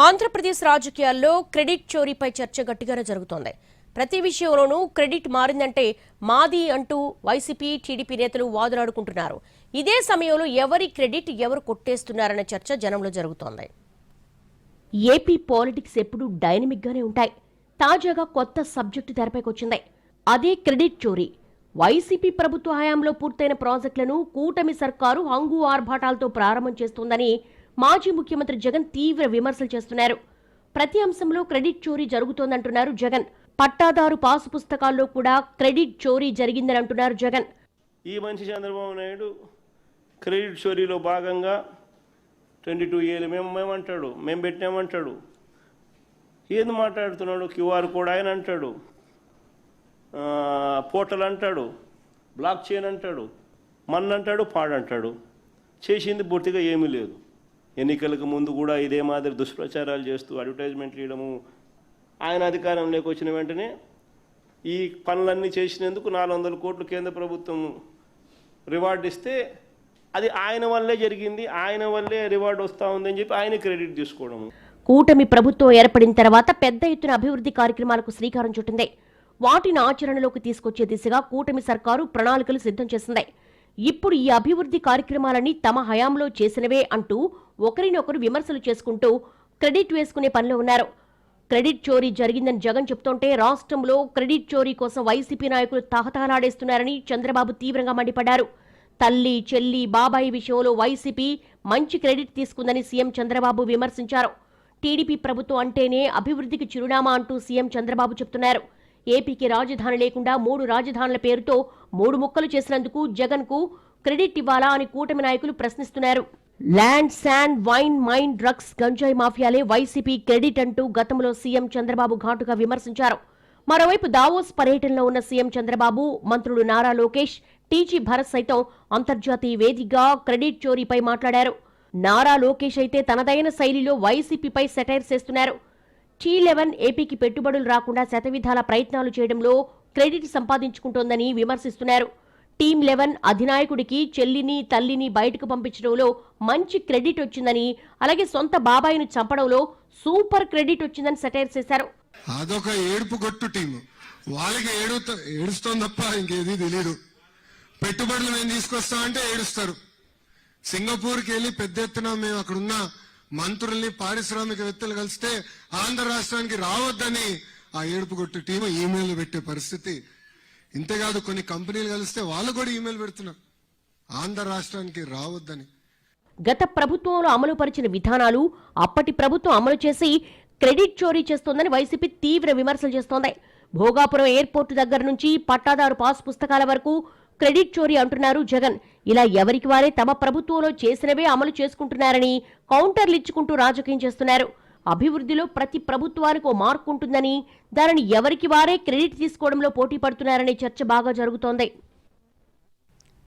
ఆంధ్రప్రదేశ్ రాజకీయాల్లో క్రెడిట్ చోరీపై చర్చ గట్టిగానే జరుగుతోంది. ప్రతి విషయంలోనూ క్రెడిట్ మారిందంటే మాది అంటూ వైసీపీ టీడీపీ నేతలు వాదులాడుకుంటున్నారు. ఇదే సమయంలో ఎవరి క్రెడిట్ ఎవరు కొట్టేస్తున్నారన్న చర్చ జనంలో జరుగుతోంది. ఏపీ పాలిటిక్స్ ఎప్పుడూ డైనమిక్ గానే ఉంటాయి. తాజాగా కొత్త సబ్జెక్టు తెరపైకొచ్చింది. అదే క్రెడిట్ చోరీ. వైసీపీ ప్రభుత్వ హయాంలో పూర్తయిన ప్రాజెక్టులను కూటమి సర్కారు హంగు ఆర్భాటాలతో ప్రారంభం చేస్తోందని మాజీ ముఖ్యమంత్రి జగన్ తీవ్ర విమర్శలు చేస్తున్నారు. ప్రతి అంశంలో క్రెడిట్ చోరీ జరుగుతోందంటున్నారు జగన్. పట్టాదారు పాసు పుస్తకాల్లో కూడా క్రెడిట్ చోరీ జరిగిందని అంటున్నారు జగన్. ఈ మనిషి చంద్రబాబు నాయుడు క్రెడిట్ చోరీలో భాగంగా 22 ఏళ్ళు మేమంటాడు, మేము పెట్టామంటాడు. ఏది మాట్లాడుతున్నాడు? క్యూఆర్ కోడ్ ఆయన అంటాడు, పోర్టల్ అంటాడు, బ్లాక్ చైన్ అంటాడు, మన్నంటాడు, పాడంటాడు. చేసింది పూర్తిగా ఏమీ లేదు. ఎన్నికలకు ముందు కూడా ఇదే మాదిరి దుష్ప్రచారాలు చేస్తూ అడ్వర్టైజ్మెంట్లు ఇవ్వడము, ఆయన అధికారంలోకి వచ్చిన వెంటనే ఈ పనులన్నీ చేసినందుకు 400 కోట్లు కేంద్ర ప్రభుత్వం రివార్డు ఇస్తే అది ఆయన వల్లే జరిగింది, ఆయన వల్లే రివార్డు వస్తూ ఉందని చెప్పి ఆయన క్రెడిట్ తీసుకోవడము. కూటమి ప్రభుత్వం ఏర్పడిన తర్వాత పెద్ద ఎత్తున అభివృద్ధి కార్యక్రమాలకు శ్రీకారం చుట్టింది. వాటిని ఆచరణలోకి తీసుకొచ్చే దిశగా కూటమి సర్కారు ప్రణాళికలు సిద్ధం చేసింది. ఇప్పుడు ఈ అభివృద్ధి కార్యక్రమాలన్నీ తమ హయాంలో చేసినవే అంటూ ఒకరినొకరు విమర్శలు చేసుకుంటూ క్రెడిట్ వేసుకునే పనిలో ఉన్నారు. క్రెడిట్ చోరీ జరిగిందని జగన్ చెప్తుంటే రాష్ట్రంలో క్రెడిట్ చోరీ కోసం వైసీపీ నాయకులు తహతహలాడేస్తున్నారని చంద్రబాబు తీవ్రంగా మండిపడ్డారు. తల్లి, చెల్లి, బాబాయి విషయంలో వైసీపీ మంచి క్రెడిట్ తీసుకుందని సీఎం చంద్రబాబు విమర్శించారు. టీడీపీ ప్రభుత్వం అంటేనే అభివృద్ధికి చిరునామా అంటూ సీఎం చంద్రబాబు చెప్తున్నారు. ఏపీకి రాజధాని లేకుండా 3 రాజధానుల పేరుతో 3 ముక్కలు చేసినందుకు జగన్ కు క్రెడిట్ ఇవ్వాలా అని కూటమి నాయకులు ప్రశ్నిస్తున్నారు. Land, sand, wine, mine, drugs, గంజాయి మాఫియాలే వైసీపీ క్రెడిట్ అంటూ గతంలో సీఎం చంద్రబాబు ఘాటుగా విమర్శించారు. మరోవైపు దావోస్ పర్యటనలో ఉన్న సీఎం చంద్రబాబు, మంత్రులు నారా లోకేష్, టీజీ భరత్ సైతం అంతర్జాతీయ వేదికగా క్రెడిట్ చోరీపై మాట్లాడారు. నారా లోకేష్ అయితే తనదైన శైలిలో వైసీపీపై సెటైర్ చేస్తున్నారు. T11 ఏపీకి పెట్టుబడులు రాకుండా శతవిధాల ప్రయత్నాలు చేయడంలో క్రెడిట్ సంపాదించుకుంటోందని విమర్శిస్తున్నారు. టీమ్ 11 అధినాయకుడికి చెల్లిని, తల్లిని బయటకు పంపించడంలో మంచి క్రెడిట్ వచ్చిందని, అలాగే సొంత బాబాయిని చంపడంలో సూపర్ క్రెడిట్ వచ్చిందని సెటైర్ చేశారు. అదొక ఏడుపు గొట్టు టీము, వాళ్ళకి ఏడుస్తోంది తప్ప ఇంకేది తెలియదు. పెట్టుబడులు మేము తీసుకొస్తామంటే ఏడుస్తారు. సింగపూర్కి వెళ్ళి పెద్ద ఎత్తున మేము అక్కడున్న మంత్రుల్ని, పారిశ్రామికవేత్తలు కలిస్తే ఆంధ్ర రాష్ట్రానికి రావద్దని ఆ ఏడుపు గొట్టు టీము ఈమెయిల్ పెట్టే పరిస్థితి. ఇంతేకాదు కొన్ని కంపెనీలు కలిస్తే వాళ్ళు కూడా ఈమెయిల్ పెడుతున్నారు ఆంధ్ర రాష్ట్రానికి రావద్దని. గత ప్రభుత్వంలో అమలు పరిచిన విధానాలు అప్పటి ప్రభుత్వం అమలు చేసి క్రెడిట్ చోరీ చేస్తోందని వైసీపీ తీవ్ర విమర్శలు చేస్తోంది. భోగాపురం ఎయిర్పోర్టు దగ్గర నుంచి పట్టాదారు పాస్ పుస్తకాల వరకు క్రెడిట్ చోరీ అంటున్నారు జగన్. ఇలా ఎవరికి వారే తమ ప్రభుత్వంలో చేసినవే అమలు చేసుకుంటున్నారని కౌంటర్లు ఇచ్చుకుంటూ రాజకీయం చేస్తున్నారు. అభివృద్ధిలో ప్రతి ప్రభుత్వానికి ఓ మార్కు ఉంటుందని, దానిని ఎవరికి వారే క్రెడిట్ తీసుకోవడంలో పోటీ పడుతున్నారనే చర్చ బాగా జరుగుతోంది.